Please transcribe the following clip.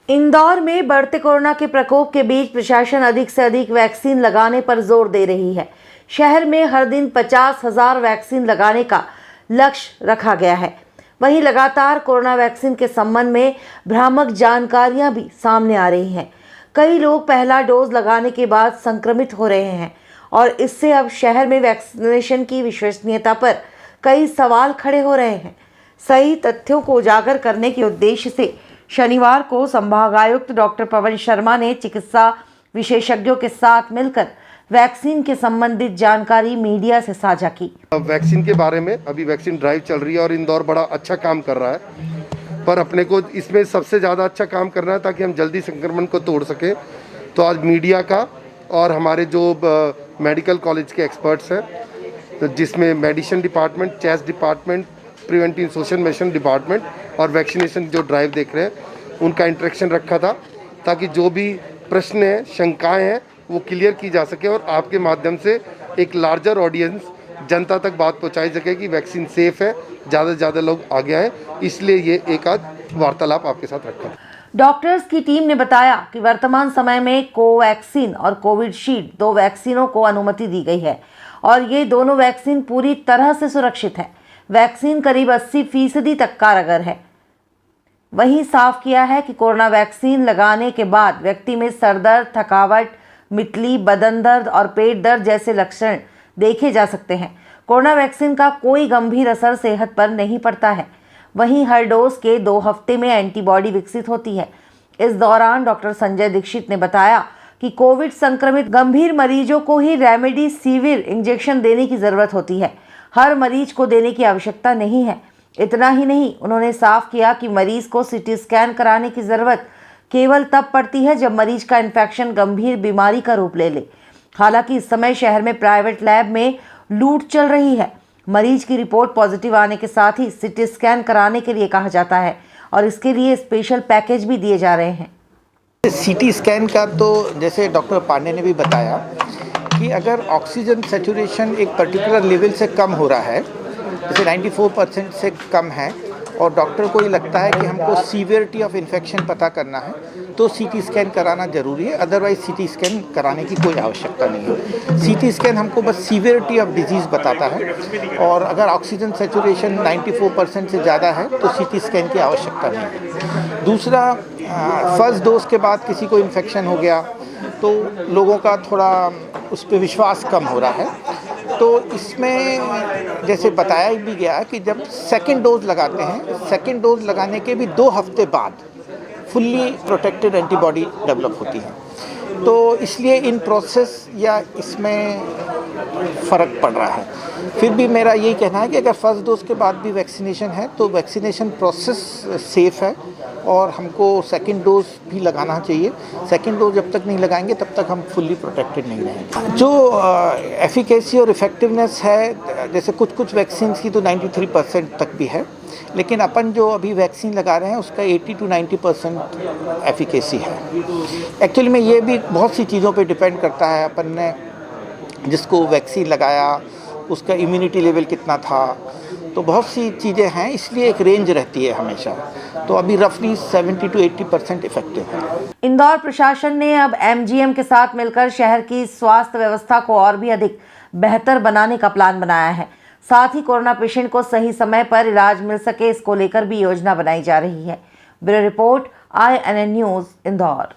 इंदौर में बढ़ते कोरोना के प्रकोप के बीच प्रशासन अधिक से अधिक वैक्सीन लगाने पर जोर दे रही है। शहर में हर दिन 50,000 वैक्सीन लगाने का लक्ष्य रखा गया है। वहीं लगातार कोरोना वैक्सीन के संबंध में भ्रामक जानकारियां भी सामने आ रही हैं। कई लोग पहला डोज लगाने के बाद संक्रमित हो रहे हैं और इससे अब शहर में वैक्सीनेशन की विश्वसनीयता पर कई सवाल खड़े हो रहे हैं। सही तथ्यों को उजागर करने के उद्देश्य से शनिवार को संभागायुक्त डॉक्टर पवन शर्मा ने चिकित्सा विशेषज्ञों के साथ मिलकर वैक्सीन के संबंधित जानकारी मीडिया से साझा की। वैक्सीन के बारे में अभी वैक्सीन ड्राइव चल रही है और इंदौर बड़ा अच्छा काम कर रहा है, पर अपने को इसमें सबसे ज़्यादा अच्छा काम करना है ताकि हम जल्दी संक्रमण को तोड़ सकें। तो आज मीडिया का और हमारे जो मेडिकल कॉलेज के एक्सपर्ट्स हैं, तो जिसमें medicine department, chest department, preventive social medicine department और वैक्सीनेशन जो ड्राइव देख रहे हैं, उनका इंटरेक्शन रखा था ताकि जो भी प्रश्न हैं, शंकाएं हैं, वो क्लियर की जा सके और आपके माध्यम से एक लार्जर ऑडियंस, जनता तक बात पहुंचाई सके कि वैक्सीन सेफ है, ज़्यादा से ज़्यादा लोग आगे आए। इसलिए ये एक आज वार्तालाप आपके साथ रखा। डॉक्टर्स की टीम ने बताया कि वर्तमान समय में कोवैक्सीन और कोविशील्ड 2 वैक्सीनों को अनुमति दी गई है और ये दोनों वैक्सीन पूरी तरह से सुरक्षित है। वैक्सीन करीब 80% तक कारगर है। वहीं साफ किया है कि कोरोना वैक्सीन लगाने के बाद व्यक्ति में सर दर्द, थकावट, मितली, बदन दर्द और पेट दर्द जैसे लक्षण देखे जा सकते हैं। कोरोना वैक्सीन का कोई गंभीर असर सेहत पर नहीं पड़ता है। वहीं हर डोज के 2 हफ्ते में एंटीबॉडी विकसित होती है। इस दौरान डॉक्टर संजय दीक्षित ने बताया कि कोविड संक्रमित गंभीर मरीजों को ही रेमडेसिविर इंजेक्शन देने की जरूरत होती है, हर मरीज को देने की आवश्यकता नहीं है। इतना ही नहीं, उन्होंने साफ किया कि मरीज को सीटी स्कैन कराने की जरूरत केवल तब पड़ती है जब मरीज का इन्फेक्शन गंभीर बीमारी का रूप ले ले। हालांकि इस समय शहर में प्राइवेट लैब में लूट चल रही है। मरीज की रिपोर्ट पॉजिटिव आने के साथ ही सीटी स्कैन कराने के लिए कहा जाता है और इसके लिए स्पेशल पैकेज भी दिए जा रहे हैं। सीटी स्कैन का तो जैसे डॉक्टर पांडे ने भी बताया कि अगर ऑक्सीजन सैचुरेशन एक पर्टिकुलर लेवल से कम हो रहा है, जैसे 94% से कम है और डॉक्टर को ये लगता है कि हमको सीवियरिटी ऑफ इन्फेक्शन पता करना है, तो सीटी स्कैन कराना ज़रूरी है। अदरवाइज सीटी स्कैन कराने की कोई आवश्यकता नहीं है। सीटी स्कैन हमको बस सीवियरिटी ऑफ डिजीज़ बताता है और अगर ऑक्सीजन सैचुरेशन 94% से ज़्यादा है तो सीटी स्कैन की आवश्यकता नहीं है। दूसरा, फर्स्ट डोज के बाद किसी को इन्फेक्शन हो गया तो लोगों का थोड़ा उस पर विश्वास कम हो रहा है। तो इसमें जैसे बताया भी गया कि जब सेकेंड डोज लगाते हैं, सेकेंड डोज लगाने के भी 2 हफ्ते बाद फुल्ली प्रोटेक्टेड एंटीबॉडी डेवलप होती है। तो इसलिए इन प्रोसेस या इसमें फ़र्क पड़ रहा है। फिर भी मेरा यही कहना है कि अगर फर्स्ट डोज के बाद भी वैक्सीनेशन है तो वैक्सीनेशन प्रोसेस सेफ़ है और हमको सेकंड डोज भी लगाना चाहिए। सेकंड डोज जब तक नहीं लगाएंगे तब तक हम फुल्ली प्रोटेक्टेड नहीं रहेंगे। जो एफिकेसी और इफ़ेक्टिवनेस है, जैसे कुछ वैक्सीन की तो 93% तक भी है, लेकिन अपन जो अभी वैक्सीन लगा रहे हैं उसका 80 to 90% एफिकेसी है। एक्चुअली में ये भी बहुत सी चीज़ों पे डिपेंड करता है। अपन ने जिसको वैक्सीन लगाया उसका इम्यूनिटी लेवल कितना था, तो बहुत सी चीज़ें हैं, इसलिए एक रेंज रहती है हमेशा। तो अभी रफली 70 to 80% इफेक्टिव है। इंदौर प्रशासन ने अब एमजीएम के साथ मिलकर शहर की स्वास्थ्य व्यवस्था को और भी अधिक बेहतर बनाने का प्लान बनाया है। साथ ही कोरोना पेशेंट को सही समय पर इलाज मिल सके, इसको लेकर भी योजना बनाई जा रही है। Bureau report, INN news, Indore.